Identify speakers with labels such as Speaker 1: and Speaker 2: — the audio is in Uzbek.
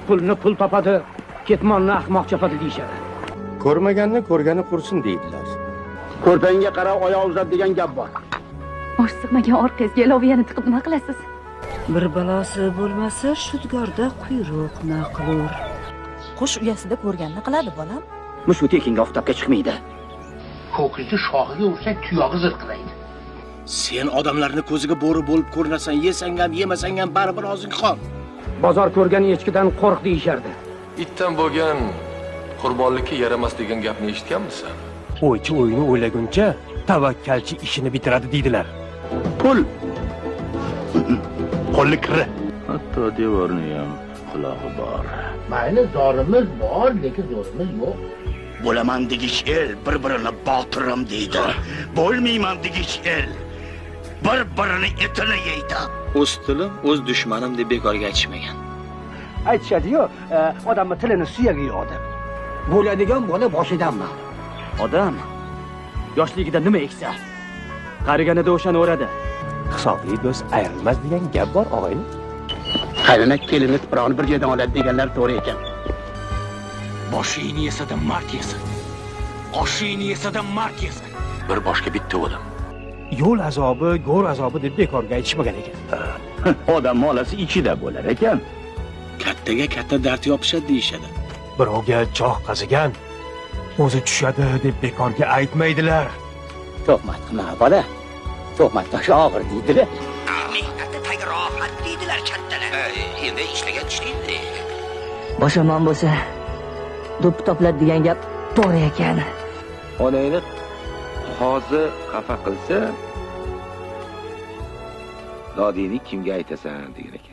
Speaker 1: pulni pul topadi, ketmonni ahmoq chopadi deyishadi.
Speaker 2: Ko'rmaganni ko'rgani qursin deydilar.
Speaker 1: Ko'rpangga qarab oyoq uzat degan gap bor.
Speaker 3: Osh sig'magan orqangizga iloviyani tiqib nima qilasiz?
Speaker 4: Bir balosi bo'lmasa, shudgorda quyruq na qilur.
Speaker 5: Qush uyasida ko'rganini qiladi bolam.
Speaker 1: Mushku tekinga oftobga chiqmaydi.
Speaker 6: Ko'kizni shoxiga ursa tuyog'i zirqilaydi.
Speaker 7: Sen odamlarni ko'ziga bo'ri bo'lib ko'rinasan, yesang ham, yemasang ham baribir og'zing qon.
Speaker 1: Bozor ko'rgan echkidan qo'rq deyishardi.
Speaker 8: Itdan bo'lgan qurbonlikka yaramas degan gapni eshitganmisan?
Speaker 9: O'ychi o'yini o'ylaguncha tavakkalchi ishini bitiradi deydilar.
Speaker 1: Pul.
Speaker 9: Qo'lli kiri.
Speaker 10: Hatto devorni ham qulog'i bor.
Speaker 6: Mayli zorimiz bor, lekin zo'rimiz yo'q.
Speaker 7: Bo'laman degish el bir-birini botirim deydi. Bo'lmayman degish el bir-birini etini yeydi. O'z tilim, o'z dushmanim deb bekorga aytishmagan.
Speaker 1: Aytishadi-yu, odamni tilini suyagi yo'q deb. Bo'ladigan bola boshidanmi? Odam yoshligida nima eksa, qariganida o'shani o'radi.
Speaker 9: Hisobli do'st ayrilmas degan gap bor, og'ayni.
Speaker 1: Qaynona kelini tuprog'ini bir joydan oladi deganlar to'g'ri ekan.
Speaker 7: Boshingni yesada mard yesin. Oshingni yesada mard yesin.
Speaker 8: Bir boshga bitta o'lim.
Speaker 9: Yo'l azobi, go'r azobi deb bekorga aytishmagan ekan.
Speaker 10: Odam molasi ichida bo'lar ekan.
Speaker 7: Kattaga katta dard yopishadi deyishadi.
Speaker 9: Birovga choh qazigan o'zi tushadi deb bekorga aytmaydilar.
Speaker 1: Tuhmat qilma bola. Tuhmat toshi og'ir deydilar.
Speaker 7: Mehnatni tagi rohat deydilar kattalar. Endi ishlagan ishlaydi.
Speaker 4: Boshomon bo'lsa, do'p toplar degan gap to'g'ri ekan.
Speaker 10: Onangni qozi xafa qilsa, dodingni kimga aytasan degan ekan.